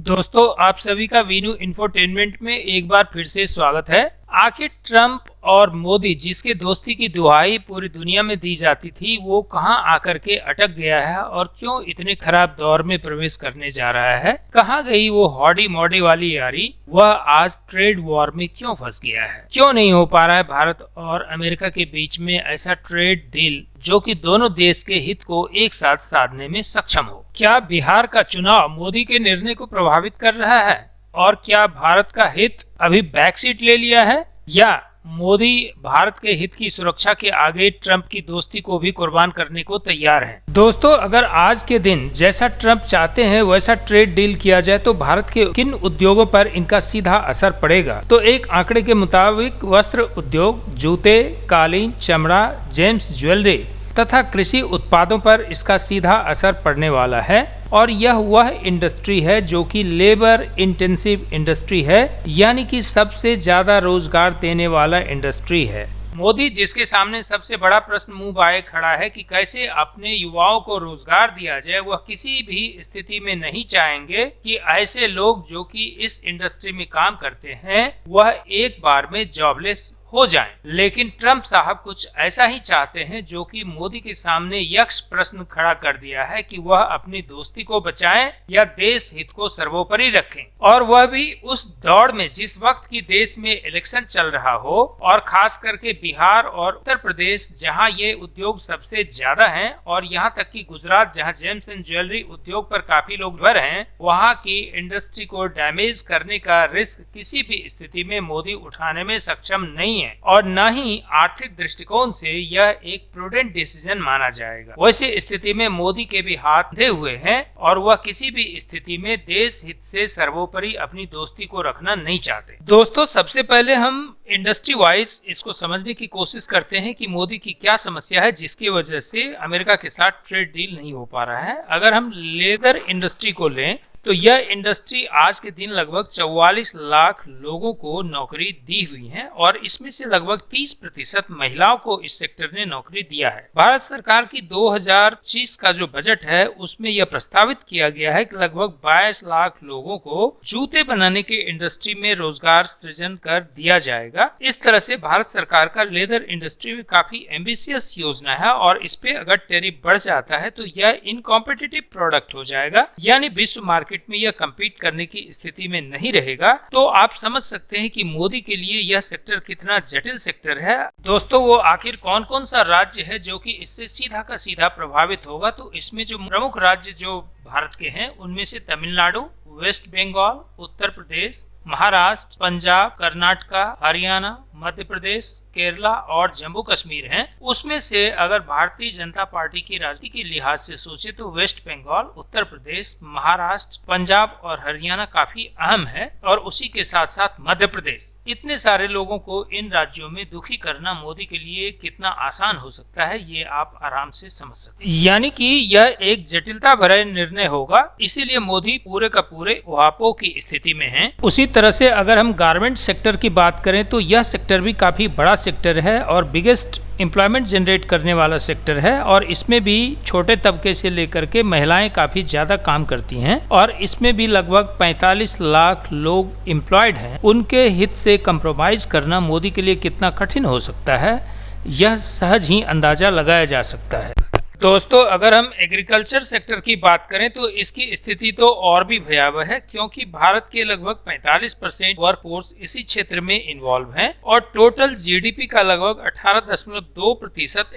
दोस्तों, आप सभी का वीनू इंफोटेनमेंट में एक बार फिर से स्वागत है। आखिर ट्रंप और मोदी, जिसके दोस्ती की दुहाई पूरी दुनिया में दी जाती थी, वो कहां आकर के अटक गया है और क्यों इतने खराब दौर में प्रवेश करने जा रहा है? कहां गई वो हौडी मौडी वाली यारी? वह आज ट्रेड वॉर में क्यों फंस गया है? क्यों नहीं हो पा रहा है भारत और अमेरिका के बीच में ऐसा ट्रेड डील जो कि दोनों देश के हित को एक साथ साधने में सक्षम हो? क्या बिहार का चुनाव मोदी के निर्णय को प्रभावित कर रहा है? और क्या भारत का हित अभी बैकसीट ले लिया है, या मोदी भारत के हित की सुरक्षा के आगे ट्रंप की दोस्ती को भी कुर्बान करने को तैयार है? दोस्तों, अगर आज के दिन जैसा ट्रंप चाहते हैं वैसा ट्रेड डील किया जाए तो भारत के किन उद्योगों पर इनका सीधा असर पड़ेगा? तो एक आंकड़े के मुताबिक वस्त्र उद्योग, जूते, कालीन, चमड़ा, जेम्स ज्वेलरी तथा कृषि उत्पादों पर इसका सीधा असर पड़ने वाला है। और यह वह इंडस्ट्री है जो कि लेबर इंटेंसिव इंडस्ट्री है, यानी कि सबसे ज्यादा रोजगार देने वाला इंडस्ट्री है। मोदी, जिसके सामने सबसे बड़ा प्रश्न मुंह बाए खड़ा है कि कैसे अपने युवाओं को रोजगार दिया जाए, वह किसी भी स्थिति में नहीं चाहेंगे कि ऐसे लोग जो कि इस इंडस्ट्री में काम करते हैं वह एक बार में जॉबलेस हो जाएं। लेकिन ट्रंप साहब कुछ ऐसा ही चाहते हैं जो कि मोदी के सामने यक्ष प्रश्न खड़ा कर दिया है कि वह अपनी दोस्ती को बचाएं या देश हित को सर्वोपरि रखें, और वह भी उस दौड़ में जिस वक्त की देश में इलेक्शन चल रहा हो, और खास करके बिहार और उत्तर प्रदेश जहां ये उद्योग सबसे ज्यादा हैं, और यहां तक कि गुजरात जहां जेम्स एंड ज्वेलरी उद्योग पर काफी लोग निर्भर हैं, वहां की इंडस्ट्री को डैमेज करने का रिस्क किसी भी स्थिति में मोदी उठाने में सक्षम नहीं है, और न ही आर्थिक दृष्टिकोण से यह एक प्रूडेंट डिसीजन माना जाएगा। वैसे स्थिति में मोदी के भी हाथ बंधे हुए हैं और वह किसी भी स्थिति में देश हित से सर्वोपरि अपनी दोस्ती को रखना नहीं चाहते। दोस्तों, सबसे पहले हम इंडस्ट्री वाइज इसको समझने की कोशिश करते हैं कि मोदी की क्या समस्या है जिसकी वजह से अमेरिका के साथ ट्रेड डील नहीं हो पा रहा है। अगर हम लेदर इंडस्ट्री को लें तो यह इंडस्ट्री आज के दिन लगभग 44 लाख लोगों को नौकरी दी हुई है, और इसमें से लगभग 30% महिलाओं को इस सेक्टर ने नौकरी दिया है। भारत सरकार की 2025 का जो बजट है उसमें यह प्रस्तावित किया गया है कि लगभग 22 लाख लोगों को जूते बनाने के इंडस्ट्री में रोजगार सृजन कर दिया जाएगा। इस तरह से भारत सरकार का लेदर इंडस्ट्री में काफी एम्बिशियस योजना है, और इस पे अगर टैरिफ बढ़ जाता है तो यह इनकॉम्पिटिटिव प्रोडक्ट हो जाएगा, यानी विश्व मार्केट में यह कम्पीट करने की स्थिति में नहीं रहेगा। तो आप समझ सकते हैं कि मोदी के लिए यह सेक्टर कितना जटिल सेक्टर है। दोस्तों, वो आखिर कौन कौन सा राज्य है जो कि इससे सीधा का सीधा प्रभावित होगा? तो इसमें जो प्रमुख राज्य जो भारत के हैं उनमें से तमिलनाडु, वेस्ट बंगाल, उत्तर प्रदेश, महाराष्ट्र, पंजाब, कर्नाटका, हरियाणा, मध्य प्रदेश, केरला और जम्मू कश्मीर हैं। उसमें से अगर भारतीय जनता पार्टी की राजनीति के लिहाज से सोचे तो वेस्ट बंगाल, उत्तर प्रदेश, महाराष्ट्र, पंजाब और हरियाणा काफी अहम है, और उसी के साथ साथ मध्य प्रदेश। इतने सारे लोगों को इन राज्यों में दुखी करना मोदी के लिए कितना आसान हो सकता है, ये आप आराम से समझ सकते हैं। यानी कि यह एक जटिलता भरा निर्णय होगा, इसीलिए मोदी पूरे का पूरे ऊहापोह की स्थिति में है। उसी तरह से अगर हम गारमेंट सेक्टर की बात करें तो यह सेक्टर भी काफी बड़ा सेक्टर है और बिगेस्ट एम्प्लॉयमेंट जनरेट करने वाला सेक्टर है, और इसमें भी छोटे तबके से लेकर के महिलाएं काफी ज्यादा काम करती हैं, और इसमें भी लगभग 45 लाख लोग एम्प्लॉयड हैं। उनके हित से कंप्रोमाइज करना मोदी के लिए कितना कठिन हो सकता है, यह सहज ही अंदाजा लगाया जा सकता है। दोस्तों, अगर हम एग्रीकल्चर सेक्टर की बात करें तो इसकी स्थिति तो और भी भयावह है, क्योंकि भारत के लगभग 45% वर्कफोर्स इसी क्षेत्र में इन्वॉल्व है, और टोटल जीडीपी का लगभग 18.2%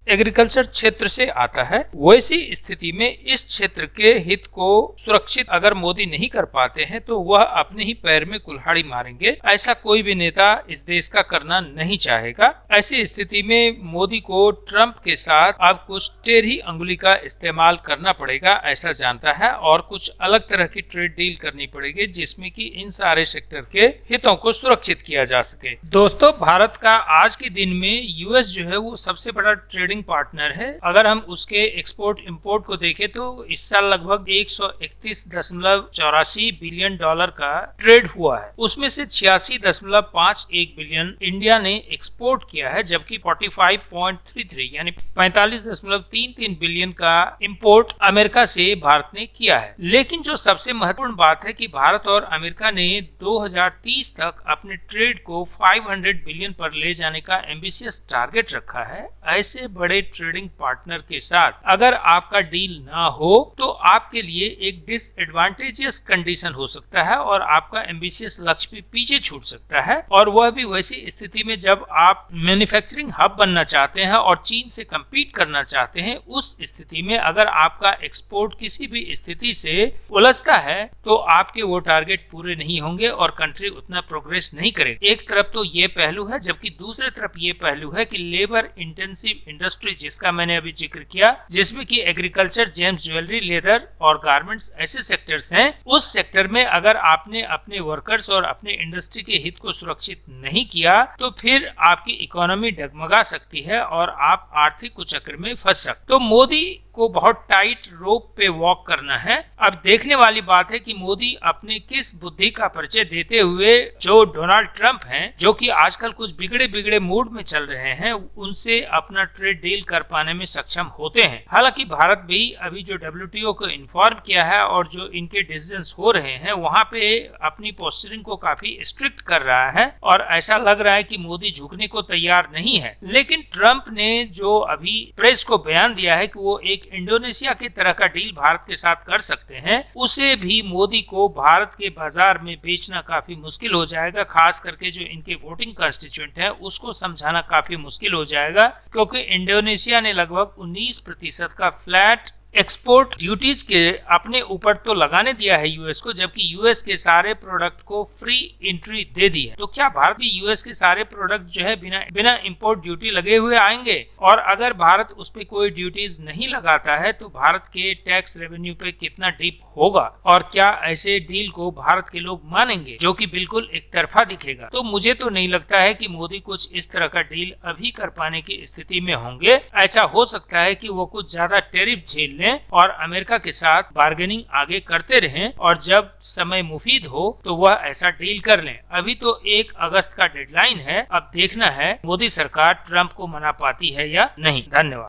एग्रीकल्चर क्षेत्र से आता है। वैसी स्थिति में इस क्षेत्र के हित को सुरक्षित अगर मोदी नहीं कर पाते हैं तो वह अपने ही पैर में कुल्हाड़ी मारेंगे। ऐसा कोई भी नेता इस देश का करना नहीं चाहेगा। ऐसी स्थिति में मोदी को ट्रंप के साथ अब कुछ टेढ़ी अंगुली का इस्तेमाल करना पड़ेगा, ऐसा जानता है, और कुछ अलग तरह की ट्रेड डील करनी पड़ेगी जिसमें कि इन सारे सेक्टर के हितों को सुरक्षित किया जा सके। दोस्तों, भारत का आज के दिन में यूएस जो है वो सबसे बड़ा ट्रेडिंग पार्टनर है। अगर हम उसके एक्सपोर्ट इंपोर्ट को देखें तो इस साल लगभग 131.84 बिलियन डॉलर का ट्रेड हुआ है। उसमें से 86.51 बिलियन इंडिया ने एक्सपोर्ट किया है, जबकि 45.33 यानी 45 1.33 बिलियन का इंपोर्ट अमेरिका से भारत ने किया है। लेकिन जो सबसे महत्वपूर्ण बात है कि भारत और अमेरिका ने 2030 तक अपने ट्रेड को 500 बिलियन पर ले जाने का एम्बिशियस टारगेट रखा है। ऐसे बड़े ट्रेडिंग पार्टनर के साथ अगर आपका डील ना हो तो आपके लिए एक डिसएडवांटेजियस कंडीशन हो सकता है और आपका एम्बिशियस लक्ष्य भी पीछे छूट सकता है, और वह भी वैसी स्थिति में जब आप मैन्युफैक्चरिंग हब बनना चाहते हैं और चीन से कम्पीट करना चाहते हैं। उस स्थिति में अगर आपका एक्सपोर्ट किसी भी स्थिति से उलझता है तो आपके वो टारगेट पूरे नहीं होंगे और कंट्री उतना प्रोग्रेस नहीं करेगी। एक तरफ तो ये पहलू है, जबकि दूसरी तरफ ये पहलू है कि लेबर इंटेंसिव इंडस्ट्री जिसका मैंने अभी जिक्र किया, जिसमें कि एग्रीकल्चर, जेम्स, ज्वेलरी, लेदर और गारमेंट्स ऐसे सेक्टर्स हैं, उस सेक्टर में अगर आपने अपने वर्कर्स और अपने इंडस्ट्री के हित को सुरक्षित नहीं किया तो फिर आपकी इकोनॉमी डगमगा सकती है और आप आर्थिक कुचक्र में फंस सकते। तो मोदी को बहुत टाइट रोप पे वॉक करना है। अब देखने वाली बात है कि मोदी अपने किस बुद्धि का परिचय देते हुए जो डोनाल्ड ट्रंप हैं, जो कि आजकल कुछ बिगड़े मूड में चल रहे हैं, उनसे अपना ट्रेड डील कर पाने में सक्षम होते हैं। हालांकि भारत भी अभी जो WTO को इन्फॉर्म किया है और जो इनके डिसीजंस हो रहे हैं वहां पे अपनी पोस्चरिंग को काफी स्ट्रिक्ट कर रहा है और ऐसा लग रहा है कि मोदी झुकने को तैयार नहीं है। लेकिन ट्रंप ने जो अभी प्रेस को बयान दिया है कि वो एक इंडोनेशिया के तरह का डील भारत के साथ कर सकते हैं, उसे भी मोदी को भारत के बाजार में बेचना काफी मुश्किल हो जाएगा। खास करके जो इनके वोटिंग कंस्टिट्यूएंट है उसको समझाना काफी मुश्किल हो जाएगा, क्योंकि इंडोनेशिया ने लगभग 19% का फ्लैट एक्सपोर्ट ड्यूटीज के अपने ऊपर तो लगाने दिया है यूएस को, जबकि यूएस के सारे प्रोडक्ट को फ्री एंट्री दे दी है। तो क्या भारत भी यूएस के सारे प्रोडक्ट जो है बिना इंपोर्ट ड्यूटी लगे हुए आएंगे? और अगर भारत उस पे कोई ड्यूटीज नहीं लगाता है तो भारत के टैक्स रेवेन्यू पे कितना डिप होगा, और क्या ऐसे डील को भारत के लोग मानेंगे, जो कि बिल्कुल एक तरफा दिखेगा। तो मुझे तो नहीं लगता है कि मोदी कुछ इस तरह का डील अभी कर पाने की स्थिति में होंगे। ऐसा हो सकता है कि वो कुछ ज्यादा टैरिफ झेल लें और अमेरिका के साथ बार्गेनिंग आगे करते रहें, और जब समय मुफीद हो तो वह ऐसा डील कर लें। अभी तो 1 अगस्त का डेडलाइन है, अब देखना है मोदी सरकार ट्रंप को मना पाती है या नहीं। धन्यवाद।